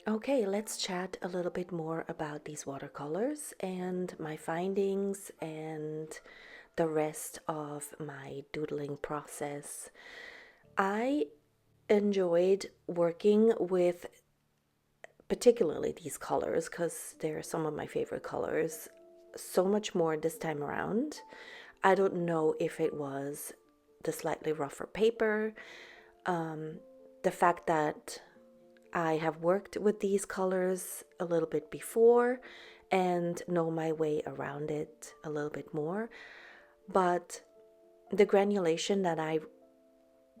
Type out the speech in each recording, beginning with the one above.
Okay, let's chat a little bit more about these watercolors and my findings and the rest of my doodling process. I enjoyed working with particularly these colors because they're some of my favorite colors so much more this time around. I don't know if it was the slightly rougher paper, the fact that I have worked with these colors a little bit before and know my way around it a little bit more, but the granulation that I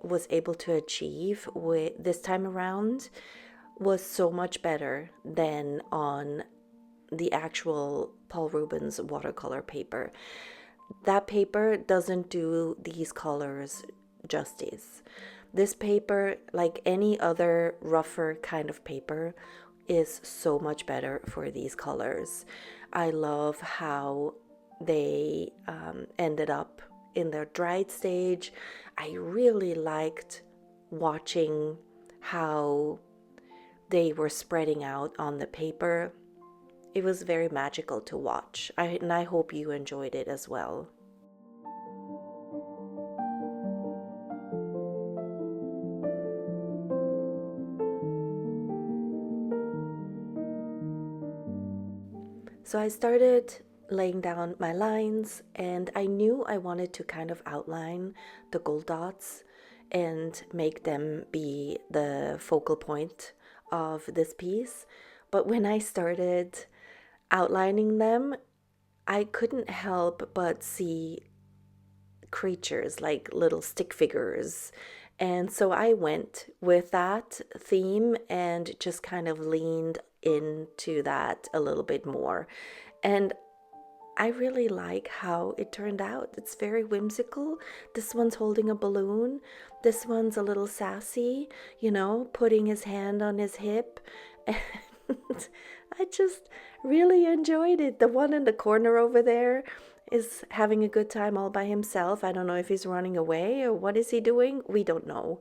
was able to achieve with this time around was so much better than on the actual Paul Rubens watercolor paper. That paper doesn't do these colors justice. This paper, like any other rougher kind of paper, is so much better for these colors. I love how they ended up in their dried stage. I really liked watching how they were spreading out on the paper. It was very magical to watch, and I hope you enjoyed it as well. So I started laying down my lines, and I knew I wanted to kind of outline the gold dots and make them be the focal point of this piece. But when I started outlining them, I couldn't help but see creatures like little stick figures. And so I went with that theme and just kind of leaned into that a little bit more. And I really like how it turned out. It's very whimsical. This one's holding a balloon. This one's a little sassy, putting his hand on his hip. And I just really enjoyed it. The one in the corner over there is having a good time all by himself. I don't know if he's running away or what is he doing. We don't know.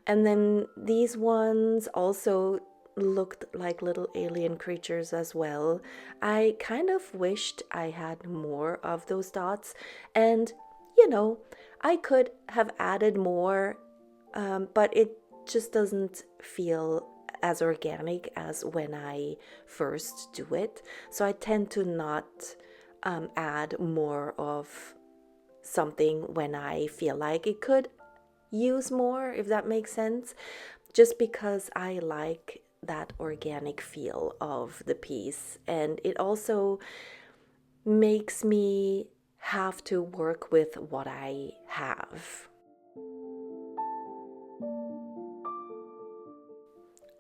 And then these ones also looked like little alien creatures as well. I kind of wished I had more of those dots, and I could have added more, but it just doesn't feel as organic as when I first do it. So I tend to not add more of something when I feel like it could use more, if that makes sense, just because I like that organic feel of the piece. And it also makes me have to work with what I have.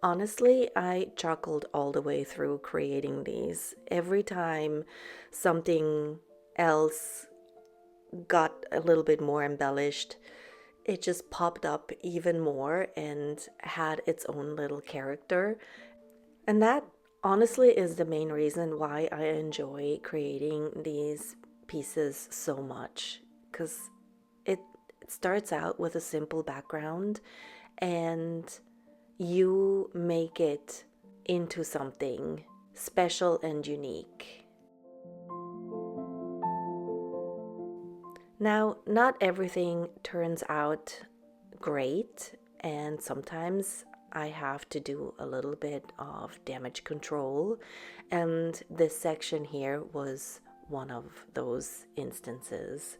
Honestly, I chuckled all the way through creating these. Every time something else got a little bit more embellished, it just popped up even more and had its own little character. And that honestly is the main reason why I enjoy creating these pieces so much, because it starts out with a simple background and you make it into something special and unique. Now, not everything turns out great, and sometimes I have to do a little bit of damage control, and this section here was one of those instances.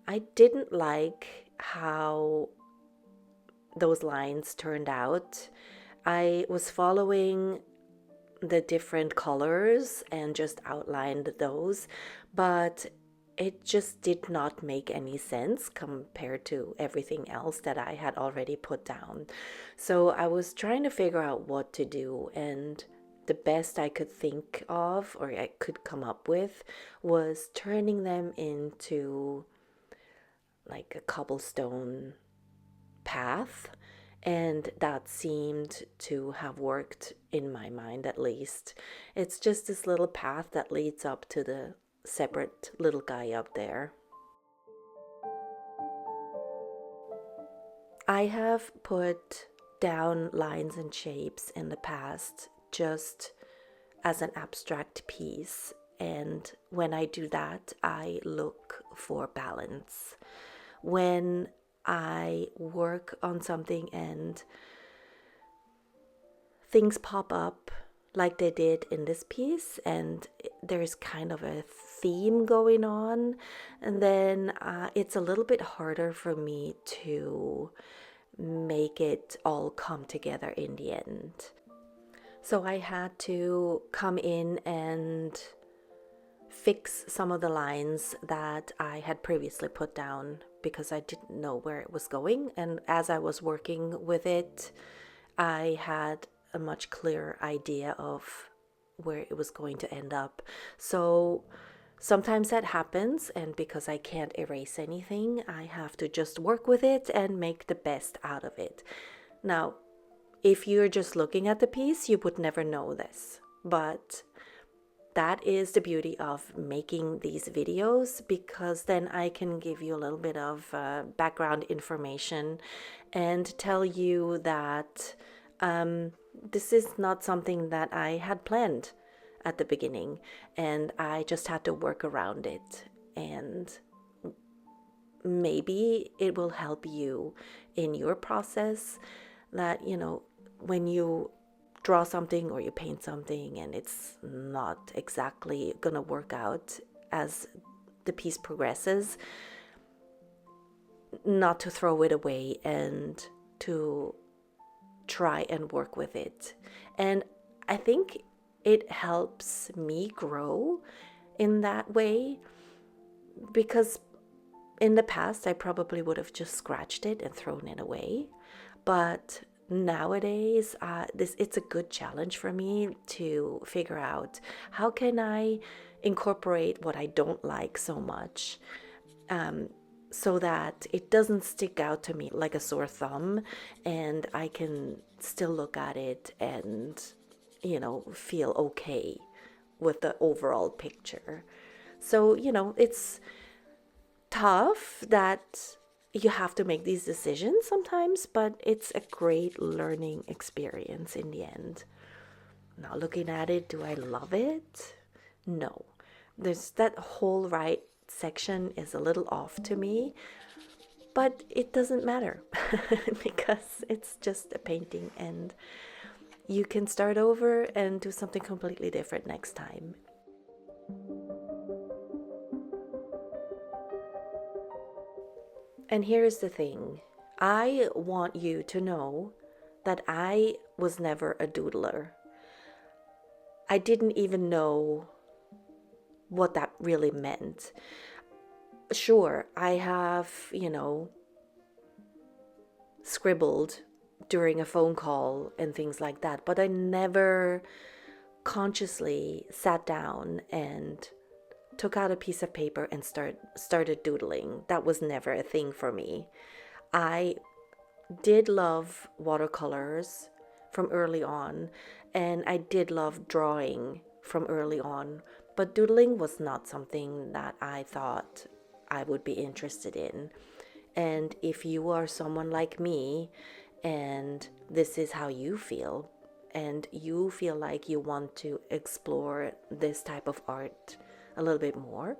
I didn't like how those lines turned out. I was following the different colors and just outlined those, but it just did not make any sense compared to everything else that I had already put down. So I was trying to figure out what to do, and the best I could think of, or I could come up with, was turning them into like a cobblestone path. And that seemed to have worked in my mind, at least. It's just this little path that leads up to the separate little guy up there. I have put down lines and shapes in the past just as an abstract piece, and when I do that, I look for balance. When I work on something and things pop up like they did in this piece, and there's kind of a theme going on, and then it's a little bit harder for me to make it all come together in the end. So I had to come in and fix some of the lines that I had previously put down because I didn't know where it was going, and as I was working with it, I had a much clearer idea of where it was going to end up. So sometimes that happens, and because I can't erase anything, I have to just work with it and make the best out of it. Now, if you're just looking at the piece, you would never know this, but that is the beauty of making these videos, because then I can give you a little bit of background information and tell you that this is not something that I had planned at the beginning, and I just had to work around it. And maybe it will help you in your process, that, you know, when you draw something or you paint something and it's not exactly gonna work out as the piece progresses, not to throw it away and to try and work with it. And I think it helps me grow in that way, because in the past I probably would have just scratched it and thrown it away, but nowadays it's a good challenge for me to figure out how can I incorporate what I don't like so much, so that it doesn't stick out to me like a sore thumb, and I can still look at it and, you know, feel okay with the overall picture. So, you know, it's tough that you have to make these decisions sometimes, but it's a great learning experience in the end. Now, looking at it, do I love it? No. There's that whole right section is a little off to me, but it doesn't matter because it's just a painting, and you can start over and do something completely different next time. And here's the thing. I want you to know that I was never a doodler. I didn't even know what that really meant. Sure, I have, you know, scribbled during a phone call and things like that, but I never consciously sat down and took out a piece of paper and started doodling. That was never a thing for me. I did love watercolors from early on, and I did love drawing from early on, but doodling was not something that I thought I would be interested in. And if you are someone like me and this is how you feel, and you feel like you want to explore this type of art a little bit more,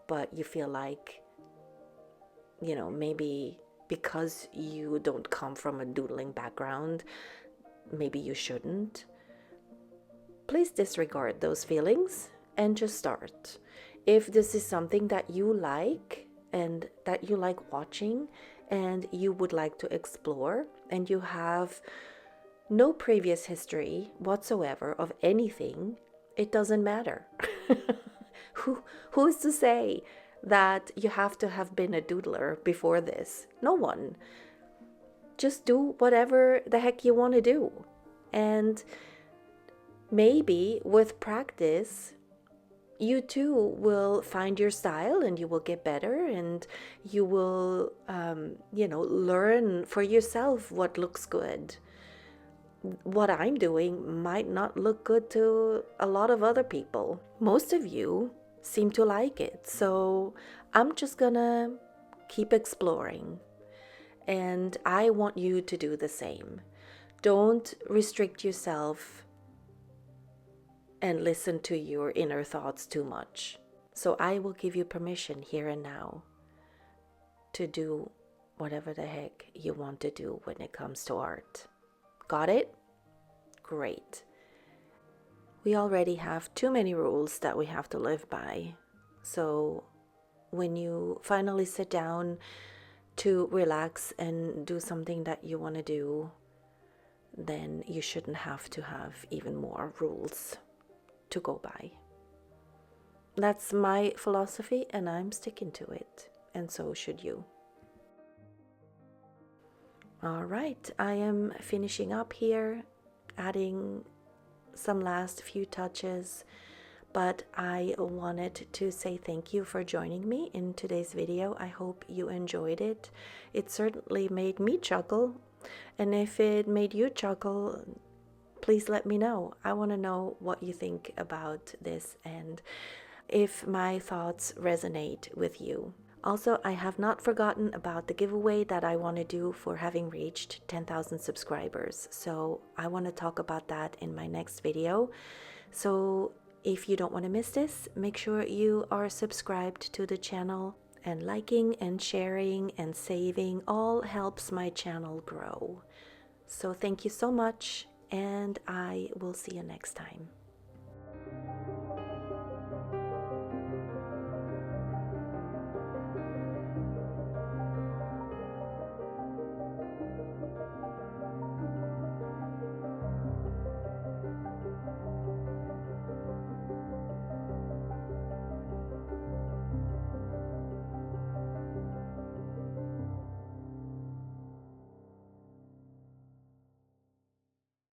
but you feel like, you know, maybe because you don't come from a doodling background, maybe you shouldn't, please disregard those feelings and just start. If this is something that you like and that you like watching and you would like to explore and you have no previous history whatsoever of anything, it doesn't matter. Who's to say that you have to have been a doodler before this? No one. Just do whatever the heck you want to do. And maybe with practice, you too will find your style and you will get better, and you will, learn for yourself what looks good. What I'm doing might not look good to a lot of other people. Most of you seem to like it, so I'm just gonna keep exploring. And I want you to do the same. Don't restrict yourself and listen to your inner thoughts too much. So I will give you permission here and now to do whatever the heck you want to do when it comes to art. Got it? Great. We already have too many rules that we have to live by. So when you finally sit down to relax and do something that you want to do, then you shouldn't have to have even more rules to go by. That's my philosophy, and I'm sticking to it, and so should you. All right, I am finishing up here, adding some last few touches, but I wanted to say thank you for joining me in today's video. I hope you enjoyed it. It certainly made me chuckle, and if it made you chuckle, please let me know. I want to know what you think about this and if my thoughts resonate with you. Also, I have not forgotten about the giveaway that I want to do for having reached 10,000 subscribers. So I want to talk about that in my next video. So if you don't want to miss this, make sure you are subscribed to the channel, and liking and sharing and saving all helps my channel grow. So thank you so much, and I will see you next time.